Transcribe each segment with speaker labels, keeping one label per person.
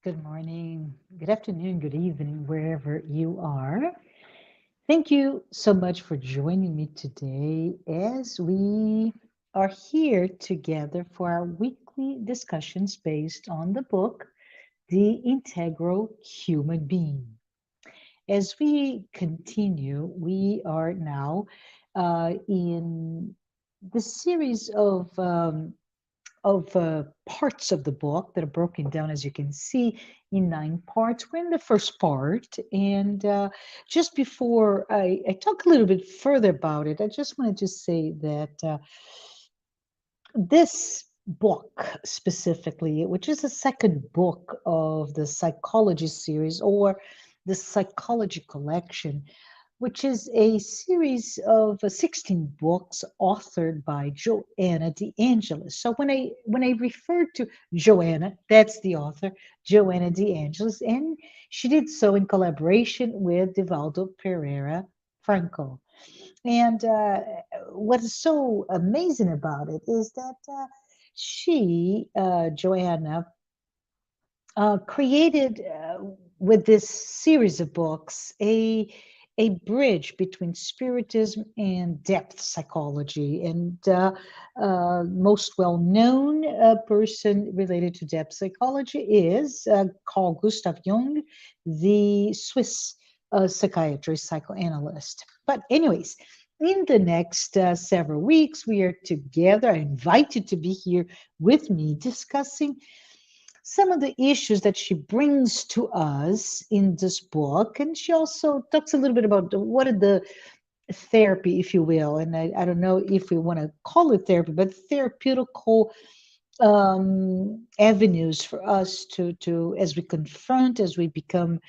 Speaker 1: good morning, good afternoon, good evening, wherever you are. Thank you so much for joining me today as we are here together for our weekly discussions based on the book, The Integral Human Being. As we continue, we are now in the series of parts of the book that are broken down, as you can see, in 9 parts. We're in the first part. And just before I talk a little bit further about it, I just wanted to say that this book specifically, which is the second book of the psychology series or the psychology collection, which is a series of 16 books authored by Joanna de Angelis. So when I refer to Joanna, that's the author, Joanna de Angelis, and she did so in collaboration with Divaldo Pereira Franco. And what is so amazing about it is that Joanna, created with this series of books a bridge between spiritism and depth psychology. And most well known person related to depth psychology is Carl Gustav Jung, the Swiss psychiatrist, psychoanalyst. But, anyways, in the next several weeks, we are together. I invite you to be here with me discussing some of the issues that she brings to us in this book. And she also talks a little bit about what are the therapy, if you will. And I don't know if we want to call it therapy, but therapeutical avenues for us to as we confront, as we become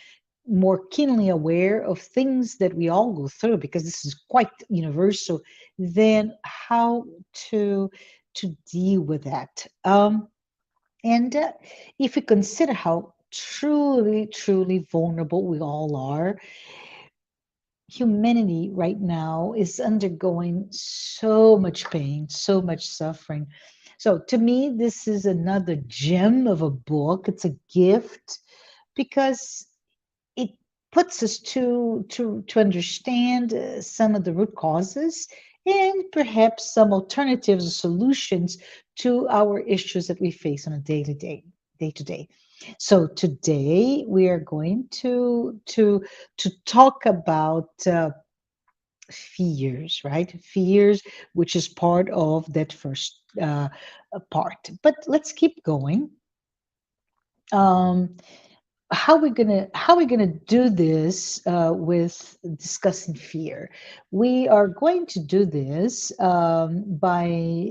Speaker 1: more keenly aware of things that we all go through, because this is quite universal, then how to deal with that. And if we consider how truly, truly vulnerable we all are, humanity right now is undergoing so much pain, so much suffering. So to me, this is another gem of a book. It's a gift because it puts us to understand some of the root causes and perhaps some alternatives or solutions to our issues that we face on a day to day. So today we are going to talk about fears, right? Fears, which is part of that first part. But let's keep going. Um, how we gonna do this with discussing fear? We are going to do this by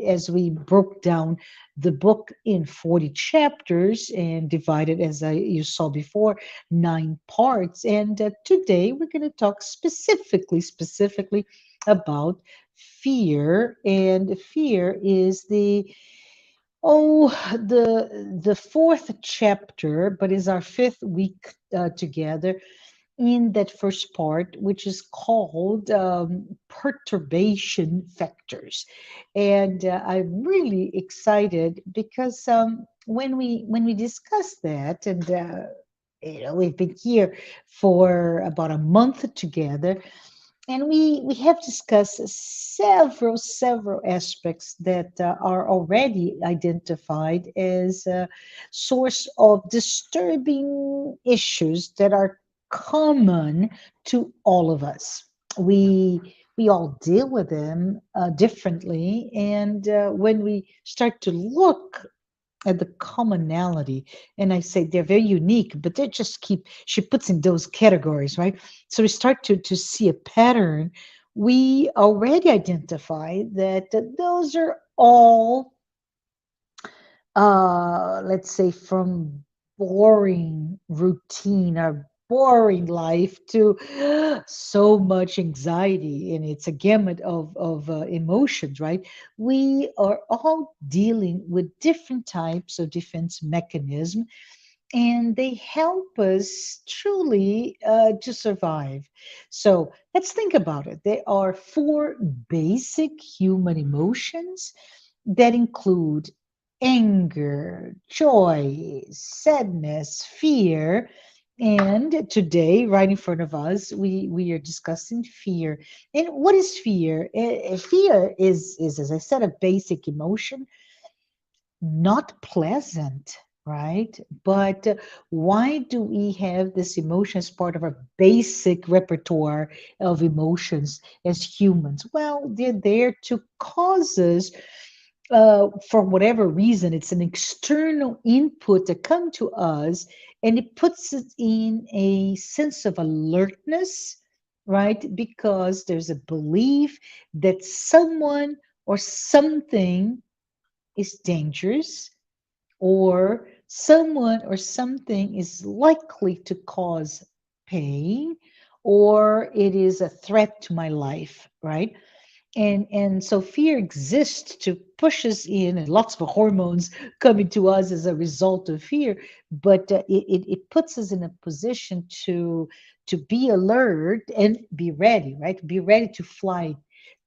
Speaker 1: as we broke down the book in 40 chapters and divided, as you saw before, 9 parts. And today we're going to talk specifically about fear. And fear is the fourth chapter, but is our fifth week together in that first part, which is called Perturbation Factors. And I'm really excited because when we discuss that, and we've been here for about a month together, and we have discussed several aspects that are already identified as a source of disturbing issues that are common to all of us. We all deal with them differently, and when we start to look at the commonality, and I say they're very unique, but they just keep, she puts in those categories, right? So we start to see a pattern. We already identify that those are all, let's say, from boring routine or boring life to so much anxiety, and it's a gamut of emotions, right? We are all dealing with different types of defense mechanism, and they help us truly to survive. So let's think about it. There are four basic human emotions that include anger, joy, sadness, fear. And today, right in front of us, we are discussing fear. And what is fear? Fear is, as I said, a basic emotion, not pleasant, right? But why do we have this emotion as part of our basic repertoire of emotions as humans? Well, they're there to cause us, for whatever reason, it's an external input that come to us, and it puts us in a sense of alertness, right? Because there's a belief that someone or something is dangerous, or someone or something is likely to cause pain, or it is a threat to my life, right? And so fear exists to push us in, and lots of hormones coming to us as a result of fear. But it puts us in a position to be alert and be ready, right? Be ready to fly,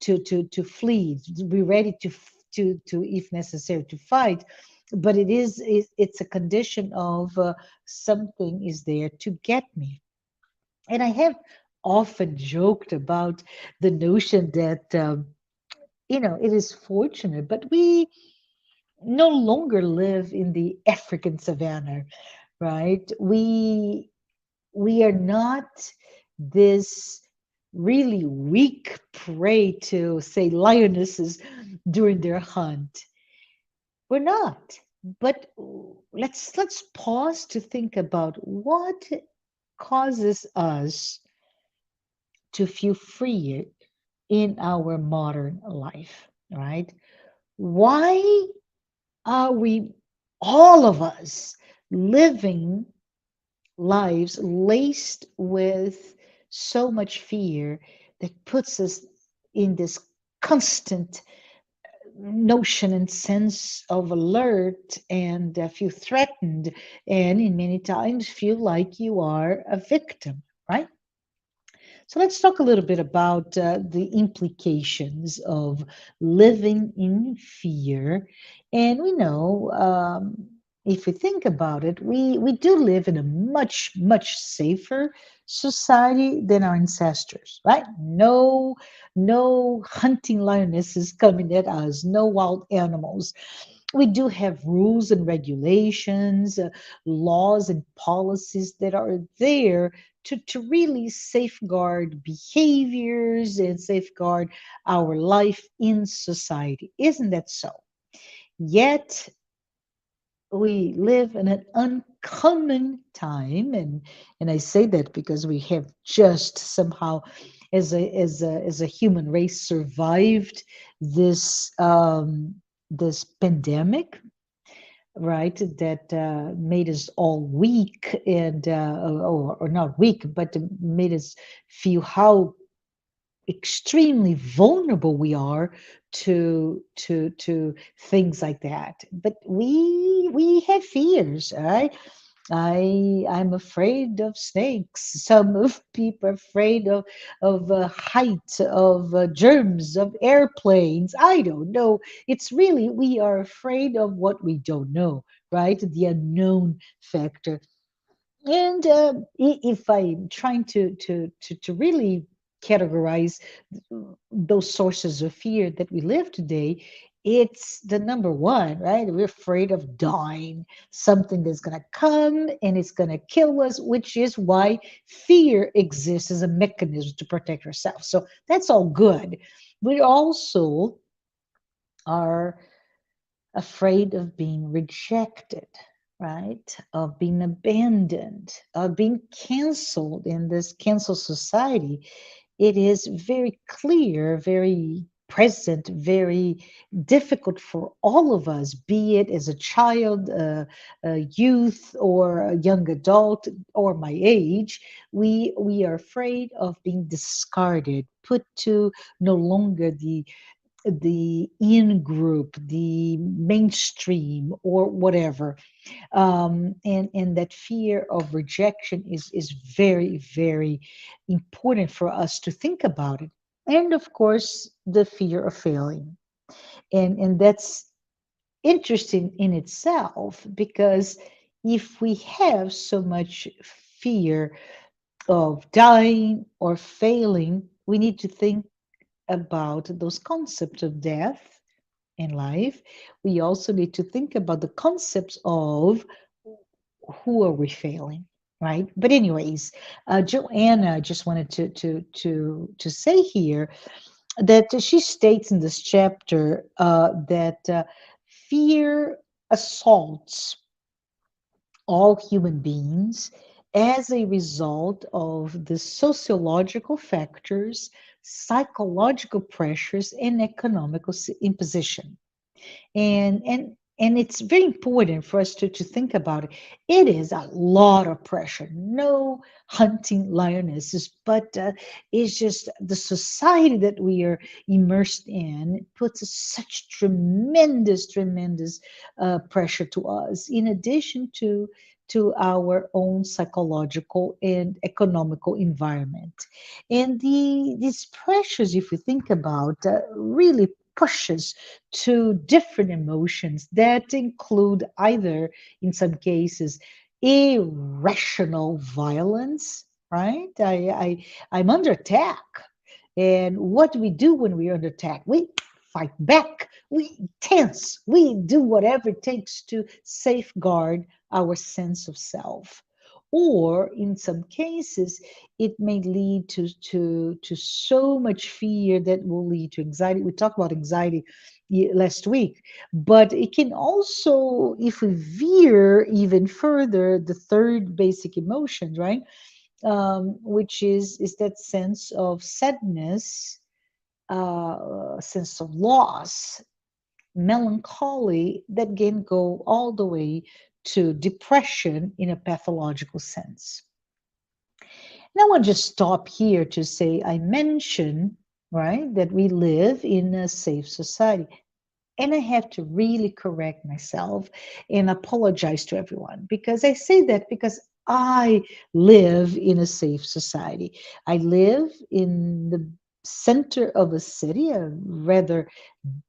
Speaker 1: to flee, to be ready to if necessary to fight. But it's a condition of, something is there to get me. And I have often joked about the notion that, it is fortunate, but we no longer live in the African savannah, right? We are not this really weak prey to, say, lionesses during their hunt. We're not. But let's pause to think about what causes us to feel free in our modern life, right? Why are we, all of us, living lives laced with so much fear that puts us in this constant notion and sense of alert, and feel threatened, and in many times feel like you are a victim, right? So let's talk a little bit about the implications of living in fear. And we know, if we think about it, we do live in a much, much safer society than our ancestors, right? No hunting lionesses coming at us, no wild animals. We do have rules and regulations, laws and policies that are there to really safeguard behaviors and safeguard our life in society. Isn't that so? Yet we live in an uncommon time, and I say that because we have just somehow, as a human race, survived this, this pandemic, right? That made us all weak, and or not weak, but made us feel how extremely vulnerable we are to things like that. But we have fears, all right? I'm afraid of snakes. Some of people are afraid of height, of germs, of airplanes. I don't know. It's really, we are afraid of what we don't know, right? The unknown factor. And if I'm trying to really categorize those sources of fear that we live today, it's the number one, right? We're afraid of dying, something that's going to come and it's going to kill us, which is why fear exists as a mechanism to protect ourselves. So that's all good. We also are afraid of being rejected, right? Of being abandoned, of being canceled in this cancel society. It is very clear, very present, very difficult for all of us, be it as a child, a youth, or a young adult, or my age. We are afraid of being discarded, put to no longer the in group, the mainstream, or whatever. And that fear of rejection is very, very important for us to think about it. And of course, the fear of failing, and that's interesting in itself because if we have so much fear of dying or failing, we need to think about those concepts of death and life. We also need to think about the concepts of who are we failing, right? But anyways, Joanna just wanted to say here that she states in this chapter that fear assaults all human beings as a result of the sociological factors, psychological pressures, and economical imposition. And it's very important for us to think about it. It is a lot of pressure. No hunting lionesses, but it's just the society that we are immersed in puts such tremendous pressure to us, in addition to our own psychological and economical environment. And these pressures, if we think about, really pushes to different emotions that include either, in some cases, irrational violence, right? I'm under attack. And what do we do when we're under attack? We fight back. We tense. We do whatever it takes to safeguard our sense of self. Or in some cases, it may lead to so much fear that will lead to anxiety. We talked about anxiety last week, but it can also, if we veer even further, the third basic emotion, right? Which is that sense of sadness, sense of loss, melancholy that can go all the way to depression in a pathological sense. And I want to just stop here to say I mentioned, right, that we live in a safe society. And I have to really correct myself and apologize to everyone because I say that because I live in a safe society. I live in the center of a city, a rather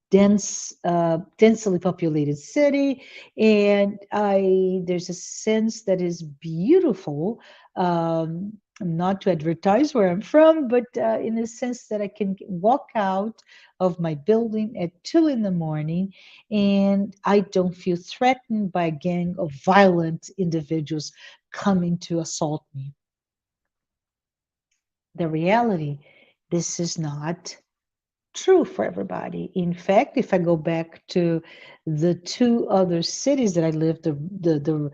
Speaker 1: densely populated city, and I there's a sense that is beautiful. Not to advertise where I'm from, but in a sense that I can walk out of my building at 2 in the morning and I don't feel threatened by a gang of violent individuals coming to assault me. The reality, this is not true for everybody. In fact, if I go back to the two other cities that I lived the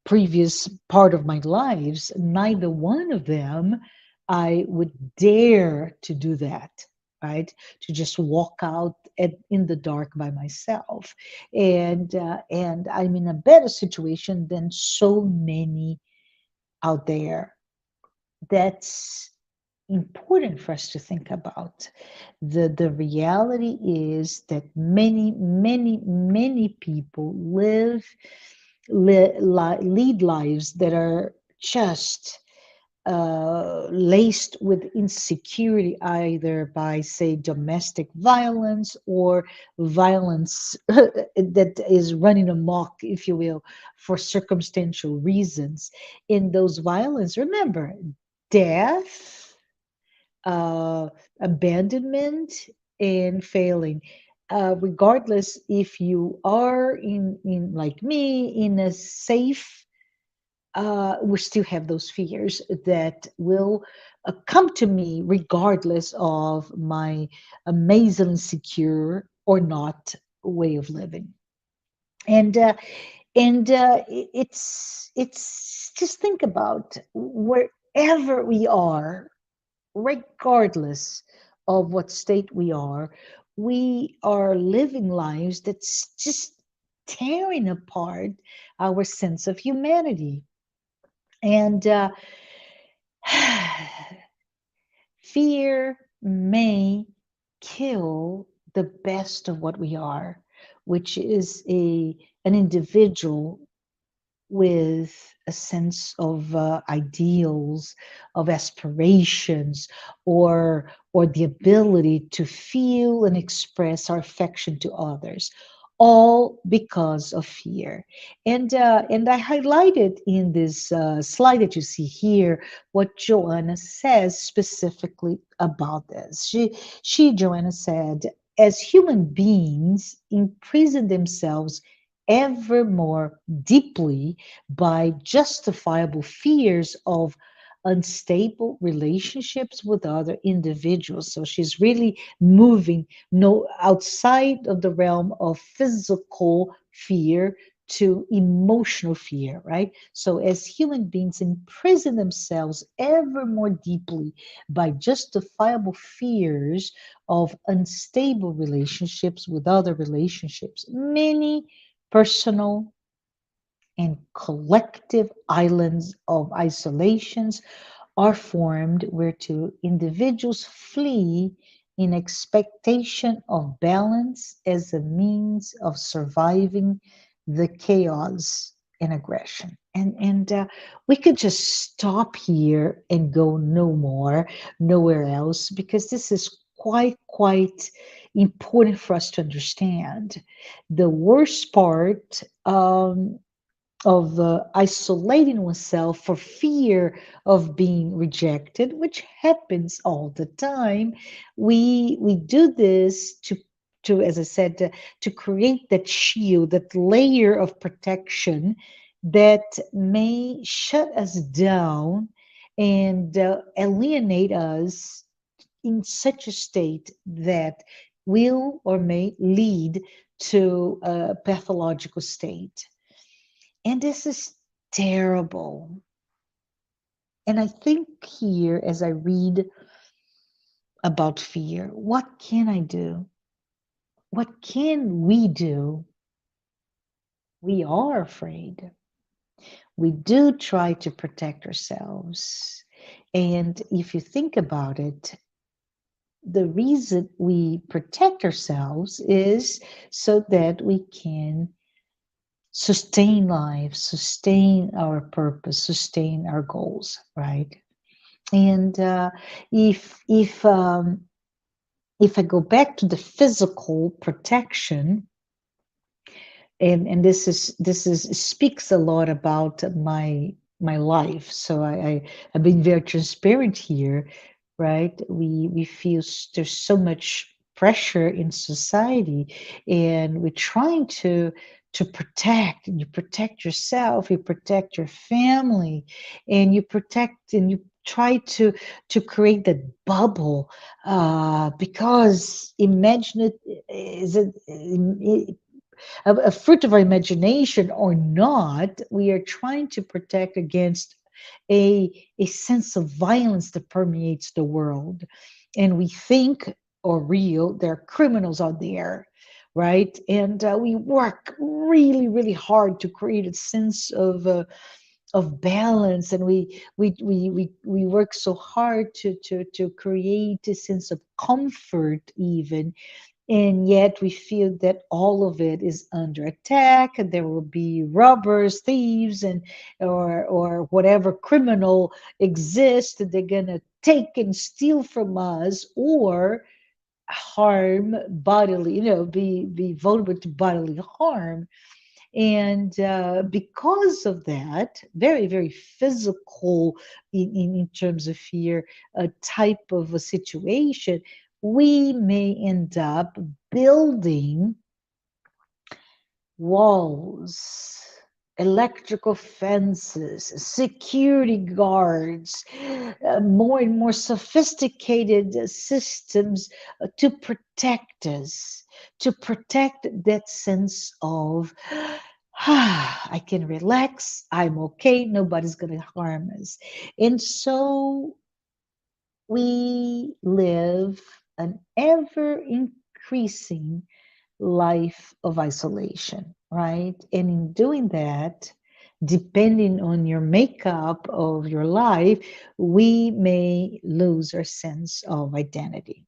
Speaker 1: previous part of my lives, neither one of them I would dare to do that, right? To just walk out in the dark by myself, and I'm in a better situation than so many out there. That's important for us to think about. The reality is that many people lead lives that are just laced with insecurity, either by, say, domestic violence or violence that is running amok, if you will, for circumstantial reasons. In those violence, remember, death, uh, abandonment, and failing. Regardless if you are in like me in a safe, we still have those fears that will come to me regardless of my amazingly secure or not way of living. And it's just think about wherever we are, regardless of what state we are living lives that's just tearing apart our sense of humanity. And fear may kill the best of what we are, which is an individual with a sense of ideals, of aspirations, or the ability to feel and express our affection to others. all because of fear. And I highlighted in this slide that you see here what Joanna says specifically about this. Joanna said, as human beings imprison themselves ever more deeply by justifiable fears of unstable relationships with other individuals. So she's really moving no outside of the realm of physical fear to emotional fear, right? So as human beings imprison themselves ever more deeply by justifiable fears of unstable relationships with other relationships, many personal and collective islands of isolations are formed whereto individuals flee in expectation of balance as a means of surviving the chaos and aggression. And we could just stop here and go no more, nowhere else, because this is quite important for us to understand. The worst part of isolating oneself for fear of being rejected, which happens all the time. We do this to, as I said, to create that shield, that layer of protection that may shut us down and alienate us in such a state that will or may lead to a pathological state. And this is terrible. And I think here, as I read about fear, what can I do? What can we do? We are afraid. We do try to protect ourselves. And if you think about it, the reason we protect ourselves is so that we can sustain life, sustain our purpose, sustain our goals, right? And if I go back to the physical protection, and this is speaks a lot about my life. So I've been very transparent here, right? We feel there's so much pressure in society, and we're trying to protect. And you protect yourself, you protect your family, and you protect and you try to create that bubble, because imagine it is it a fruit of our imagination or not, we are trying to protect against a sense of violence that permeates the world. And we think, or real, there are criminals out there, right? And we work really hard to create a sense of balance, and we work so hard to create a sense of comfort even, and yet we feel that all of it is under attack, and there will be robbers, thieves, and or whatever criminal exists that they're gonna take and steal from us, or harm bodily, be vulnerable to bodily harm. And because of that, very physical in terms of fear, a type of a situation, we may end up building walls, electrical fences, security guards, more and more sophisticated systems to protect us, to protect that sense of, I can relax, I'm okay, nobody's going to harm us. And so we live an ever increasing life of isolation, right? And in doing that, depending on your makeup of your life, we may lose our sense of identity.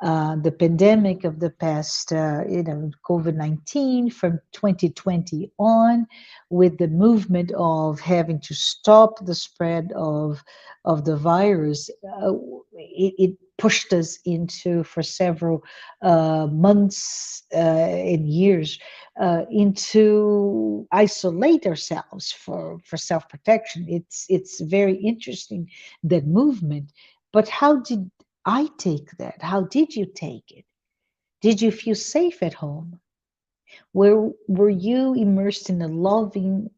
Speaker 1: The pandemic of the past, COVID-19 from 2020 on, with the movement of having to stop the spread of the virus, it pushed us into for several months and years into isolate ourselves for self-protection. It's very interesting, that movement. But how did I take that? How did you take it? Did you feel safe at home? Were you immersed in a loving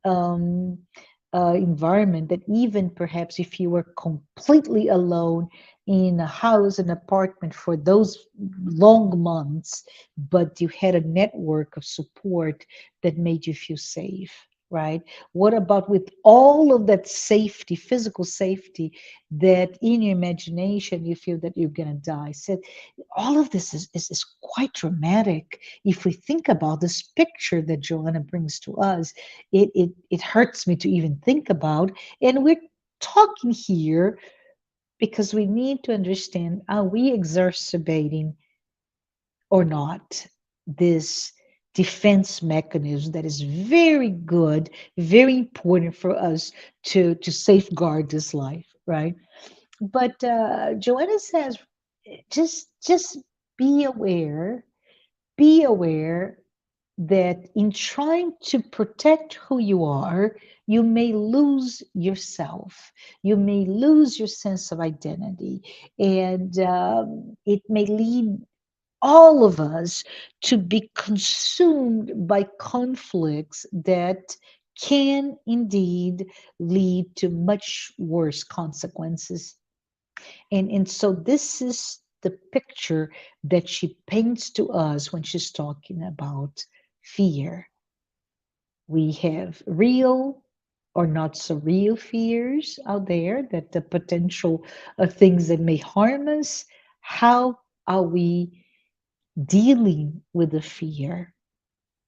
Speaker 1: environment that even perhaps if you were completely alone in a house, an apartment for those long months, but you had a network of support that made you feel safe, right? What about with all of that safety, physical safety, that in your imagination you feel that you're going to die? So all of this is quite dramatic. If we think about this picture that Joanna brings to us, it hurts me to even think about. And we're talking here because we need to understand, are we exacerbating or not this defense mechanism that is very good, very important for us to safeguard this life, right? But Joanna says, just be aware, be aware that in trying to protect who you are, you may lose yourself. You may lose your sense of identity. And it may lead all of us to be consumed by conflicts that can indeed lead to much worse consequences. And so this is the picture that she paints to us when she's talking about fear. We have real or not so real fears out there, that the potential of things that may harm us. How are we dealing with the fear?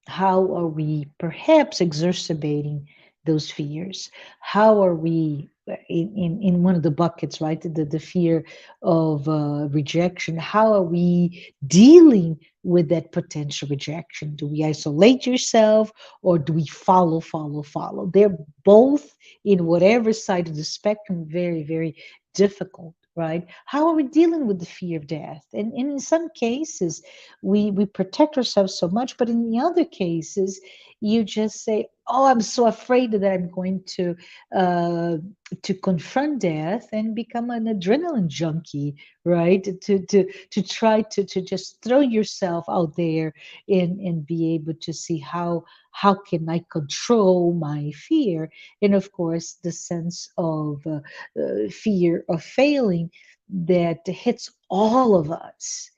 Speaker 1: How are we perhaps exacerbating those fears? How are we in one of the buckets, right? The fear of rejection. How are we dealing with that potential rejection? Do we isolate yourself, or do we follow? They're both, in whatever side of the spectrum, very, very difficult, right? How are we dealing with the fear of death? And in some cases, we protect ourselves so much, but in the other cases, you just say, oh, I'm so afraid that I'm going uh, to confront death and become an adrenaline junkie, right? To try to just throw yourself out there and be able to see how can I control my fear. And of course, the sense of fear of failing that hits all of us,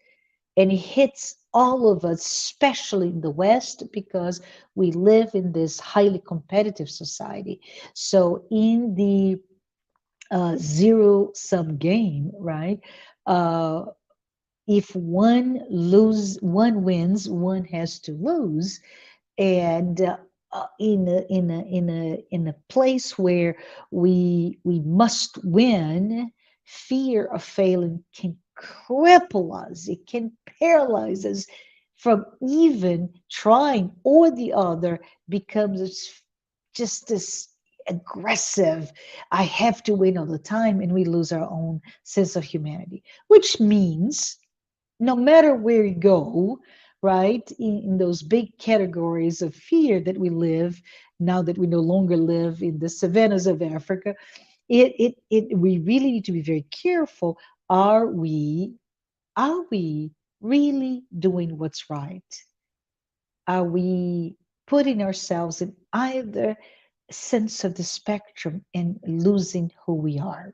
Speaker 1: and it hits all of us, especially in the West, because we live in this highly competitive society. So, in the zero sum game, right? Uh, if one wins, one has to lose. And in a place where we must win, fear of failing can cripple us. It can paralyze us from even trying, or the other becomes just this aggressive, I have to win all the time, and we lose our own sense of humanity, which means no matter where you go, right, in those big categories of fear that we live, now that we no longer live in the savannas of Africa, we really need to be very careful. Are we really doing what's right? Are we putting ourselves in either sense of the spectrum and losing who we are?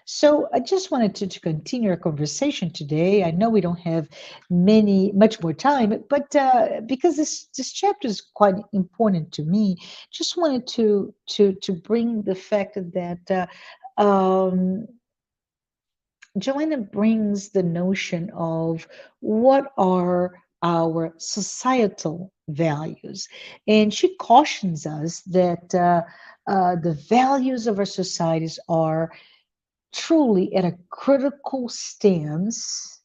Speaker 1: So I just wanted to continue our conversation today. I know we don't have much more time, but because this chapter is quite important to me, just wanted to bring the fact that Joanna brings the notion of what are our societal values, and she cautions us that the values of our societies are truly at a critical stance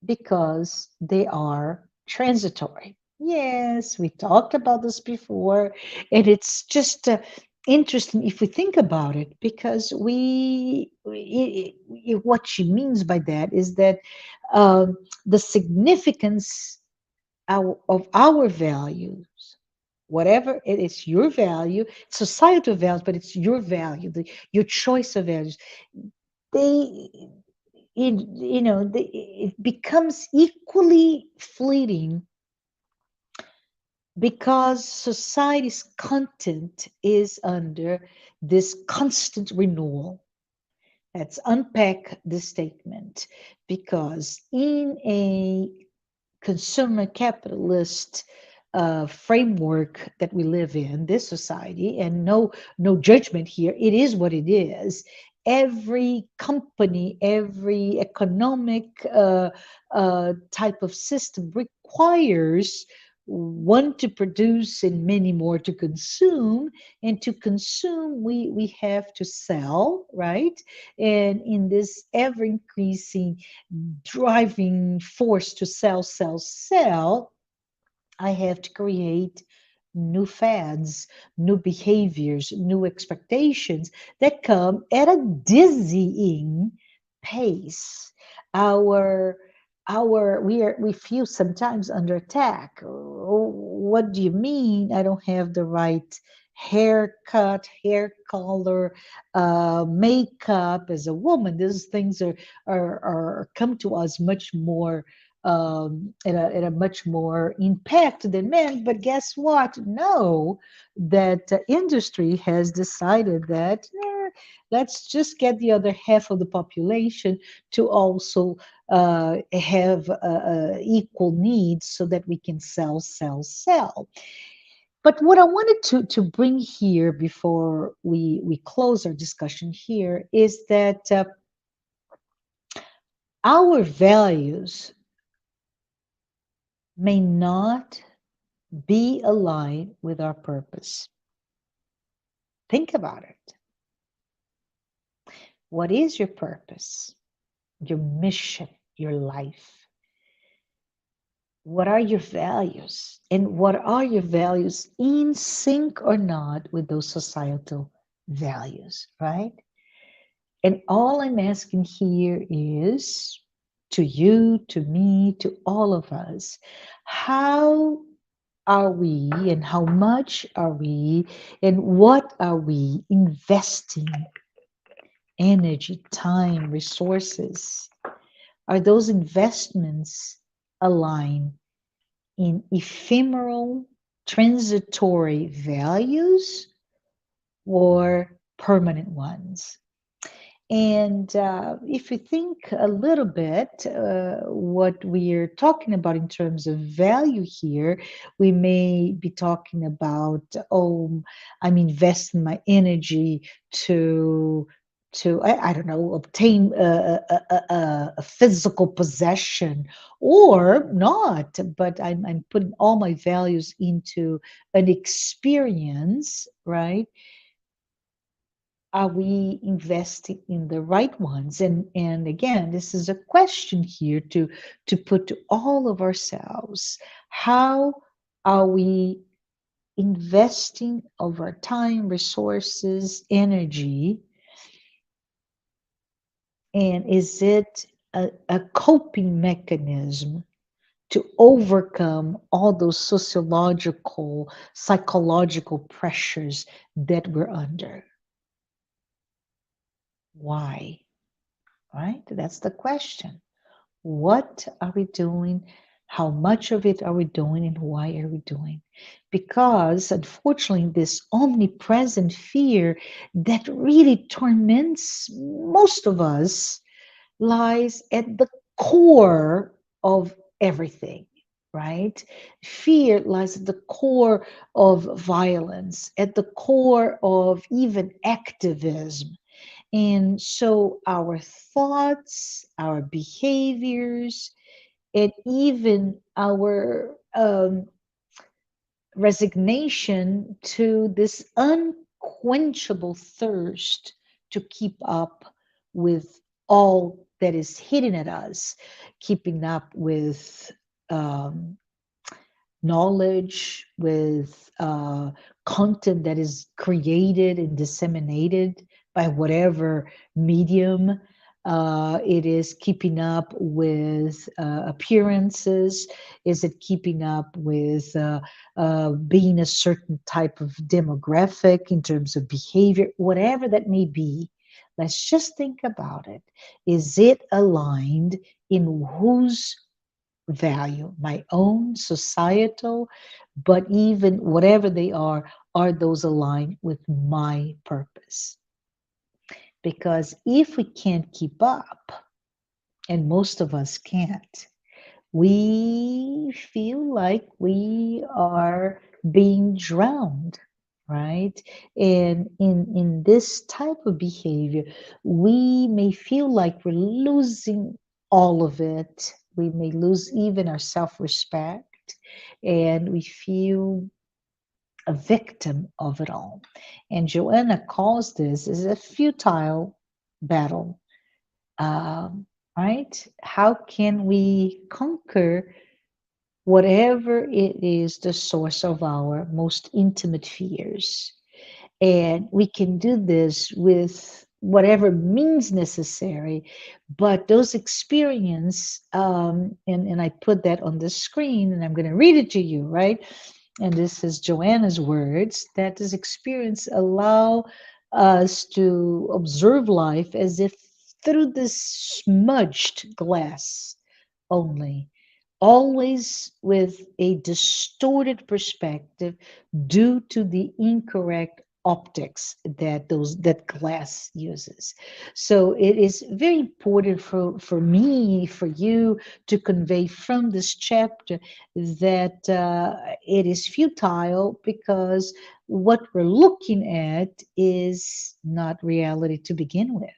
Speaker 1: because they are transitory. Yes, we talked about this before, and it's just interesting if we think about it, because what she means by that is that the significance of our values, whatever it is, your value, societal values, but it's your value, your choice of values. They, it becomes equally fleeting because society's content is under this constant renewal. Let's unpack this statement, because in a consumer capitalist framework that we live in, this society, and no judgment here, it is what it is. Every company, every economic type of system requires one to produce and many more to consume, and to consume we have to sell, right? And in this ever increasing driving force to sell, sell, sell, I have to create new fads, new behaviors, new expectations that come at a dizzying pace. Our we feel sometimes under attack. Oh, what do you mean? I don't have the right haircut, hair color, makeup as a woman. These things are come to us much more at a much more impact than men. But guess what? No, that industry has decided that let's just get the other half of the population to also have equal needs so that we can sell, sell, sell. But what I wanted to bring here before we close our discussion here is that our values may not be aligned with our purpose. Think about it. What is your purpose? Your mission, your life? What are your values? And what are your values in sync or not with those societal values, right? And all I'm asking here is to you, to me, to all of us, how are we and how much are we and what are we investing energy, time, resources? Are those investments aligned in ephemeral, transitory values or permanent ones? And if you think a little bit, what we're talking about in terms of value here, we may be talking about, oh, I'm investing my energy I don't know, obtain a physical possession, or not, but I'm putting all my values into an experience, right? Are we investing in the right ones? And again, this is a question here to put to all of ourselves. How are we investing of our time, resources, energy? And is it a coping mechanism to overcome all those sociological, psychological pressures that we're under? Why? Right? That's the question. What are we doing? How much of it are we doing? And why are we doing? Because unfortunately, this omnipresent fear that really torments most of us lies at the core of everything, right? Fear lies at the core of violence, at the core of even activism. And so our thoughts, our behaviors, and even our resignation to this unquenchable thirst to keep up with all that is hitting at us, keeping up with um, knowledge, with content that is created and disseminated by whatever medium. It is keeping up with appearances. Is it keeping up with being a certain type of demographic in terms of behavior? Whatever that may be, let's just think about it. Is it aligned in whose value, my own, societal, but even whatever they are those aligned with my purpose? Because if we can't keep up, and most of us can't, we feel like we are being drowned, right? And in this type of behavior, we may feel like we're losing all of it. We may lose even our self-respect, and we feel a victim of it all. And Joanna calls this is a futile battle. Um, right? How can we conquer whatever it is the source of our most intimate fears? And we can do this with whatever means necessary, but those experience, and I put that on the screen and I'm going to read it to you, right? And this is Joanna's words, that this experience allow us to observe life as if through this smudged glass only, always with a distorted perspective due to the incorrect optics that glass uses. So it is very important for me, for you, to convey from this chapter that it is futile because what we're looking at is not reality to begin with,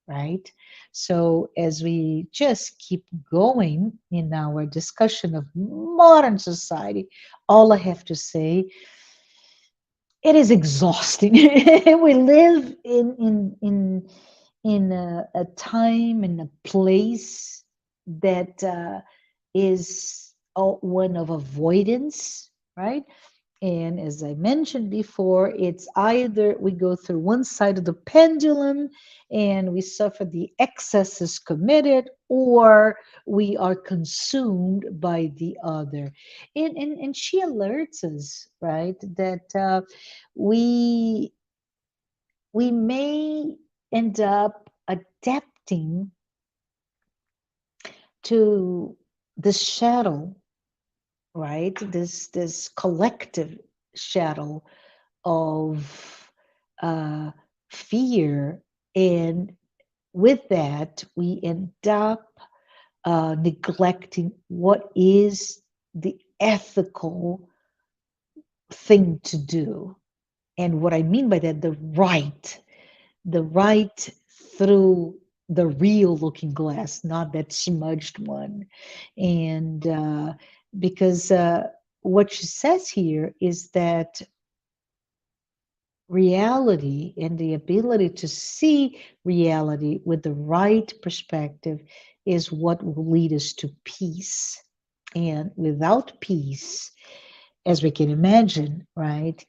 Speaker 1: right? So, as we just keep going in our discussion of modern society, all I have to say, it is exhausting. We live in a time and a place that is one of avoidance, right? And as I mentioned before, it's either we go through one side of the pendulum and we suffer the excesses committed, or we are consumed by the other. And she alerts us, right, that we we may end up adapting to the shadow, right? This collective shadow of uh, fear. And with that, we end up neglecting what is the ethical thing to do. And what I mean by that, the right through the real looking glass, not that smudged one. And because what she says here is that reality and the ability to see reality with the right perspective is what will lead us to peace. And without peace, as we can imagine, right,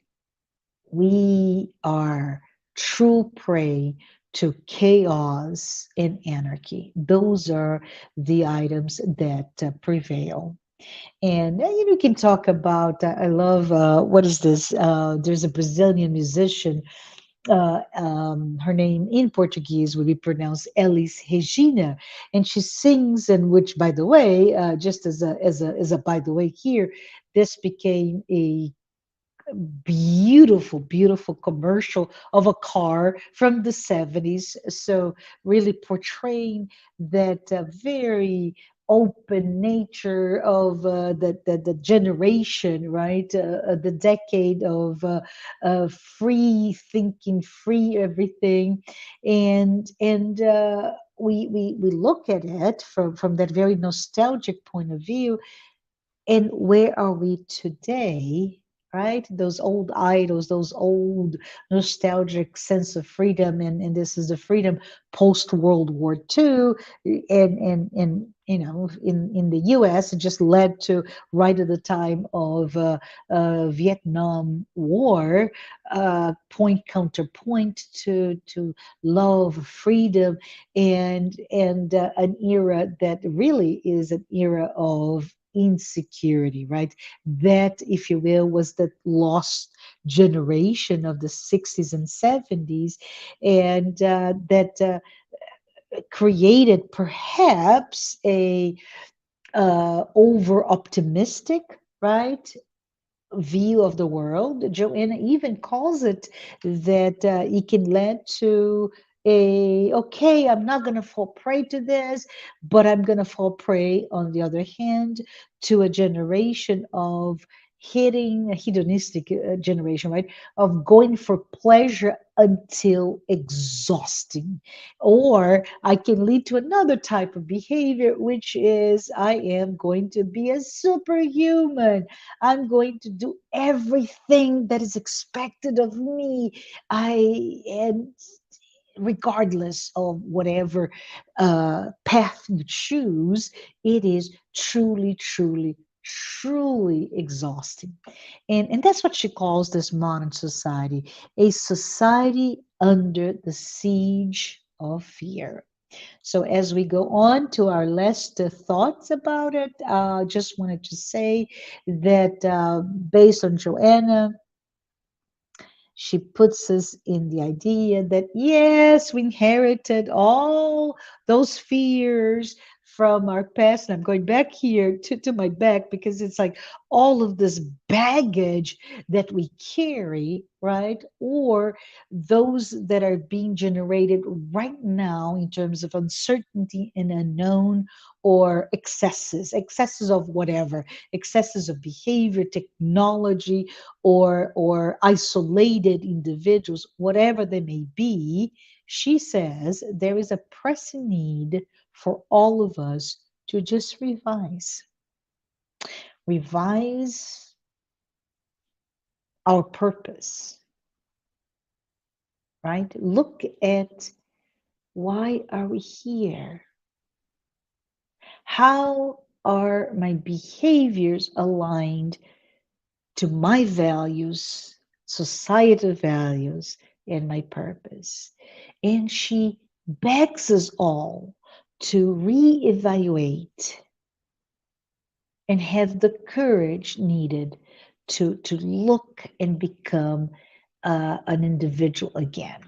Speaker 1: we are true prey to chaos and anarchy. Those are the items that prevail. And you can talk about, I love, what is this? There's a Brazilian musician. Her name in Portuguese would be pronounced Elis Regina, and she sings. And which, by the way, just as a by the way here, this became a beautiful commercial of a car from the 70s. So really portraying that very open nature of the generation, right? The decade of free thinking, free everything. And we look at it from that very nostalgic point of view. And where are we today? right? Those old idols, those old nostalgic sense of freedom, and this is the freedom post World War II, and in the U.S. it just led to right at the time of Vietnam War, point counterpoint to love, freedom, and an era that really is an era of insecurity, right? That, if you will, was the lost generation of the 60s and 70s, and that created perhaps a over optimistic, right, view of the world. Joanna even calls it that it can lead to a, okay, I'm not going to fall prey to this, but I'm going to fall prey, on the other hand, to a generation of hitting a hedonistic generation, right? Of going for pleasure until exhausting. Or I can lead to another type of behavior, which is I am going to be a superhuman. I'm going to do everything that is expected of me. And regardless of whatever path you choose, it is truly, truly, truly exhausting. And that's what she calls this modern society, a society under the siege of fear. So as we go on to our last thoughts about it, just wanted to say that based on Joanna, she puts us in the idea that yes, we inherited all those fears from our past. And I'm going back here to my back because it's like all of this baggage that we carry, right? Or those that are being generated right now in terms of uncertainty and unknown, or excesses of whatever, excesses of behavior, technology, or isolated individuals, whatever they may be. She says there is a pressing need for all of us to just revise our purpose, right? Look at, why are we here? How are my behaviors aligned to my values, societal values, and my purpose? And she begs us all to reevaluate and have the courage needed to look and become an individual again,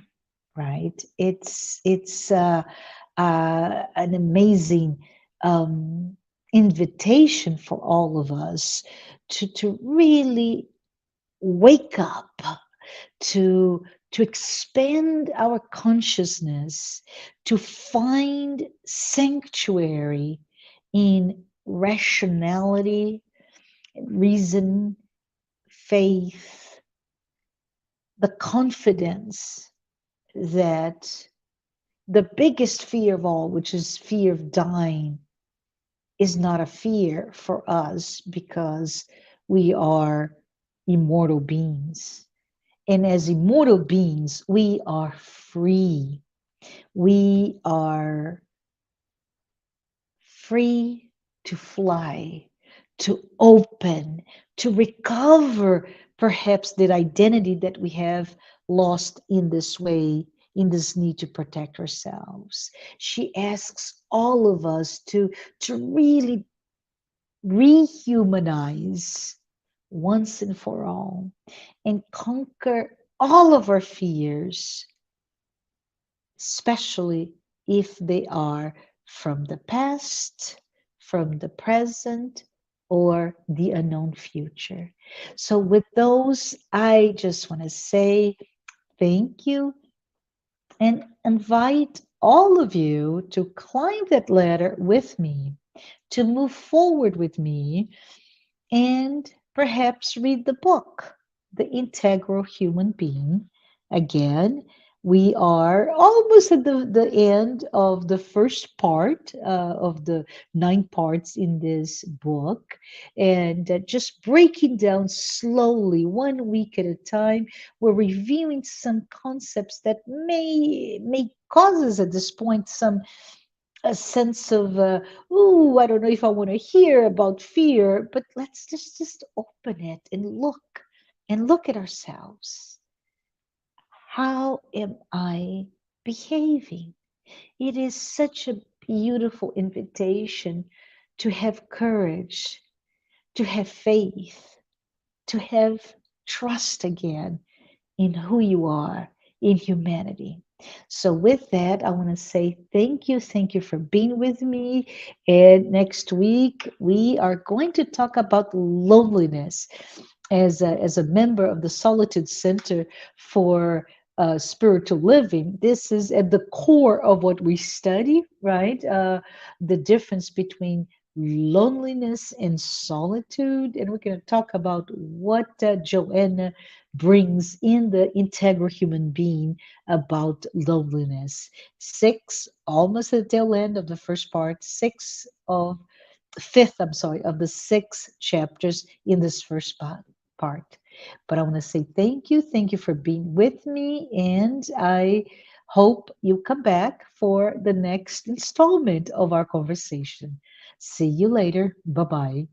Speaker 1: right? It's an amazing invitation for all of us to really wake up, to to expand our consciousness, to find sanctuary in rationality, reason, faith, the confidence that the biggest fear of all, which is fear of dying, is not a fear for us because we are immortal beings. And as immortal beings, we are free. We are free to fly, to open, to recover perhaps that identity that we have lost in this way, in this need to protect ourselves. She asks all of us to really rehumanize once and for all and conquer all of our fears, especially if they are from the past, from the present, or the unknown future. So, with those, I just want to say thank you and invite all of you to climb that ladder with me, to move forward with me, and perhaps read the book, The Integral Human Being. Again, We are almost at the end of the first part of the 9 parts in this book, and just breaking down slowly, 1 week at a time. We're reviewing some concepts that may cause us at this point some a sense of ooh, I don't know if I want to hear about fear, but let's just open it and look at ourselves. How am I behaving? It is such a beautiful invitation to have courage, to have faith, to have trust again in who you are in humanity. So, with that, I want to say thank you. Thank you for being with me. And next week, we are going to talk about loneliness as a member of the Solitude Center for spiritual living. This is at the core of what we study, right? The difference between loneliness and solitude. And we're going to talk about what Joanna brings in the integral human being about loneliness. Six, almost at the tail end of the first part, fifth, I'm sorry, of the 6 chapters in this first part. But I want to say thank you. Thank you for being with me. And I hope you come back for the next installment of our conversation. See you later. Bye bye.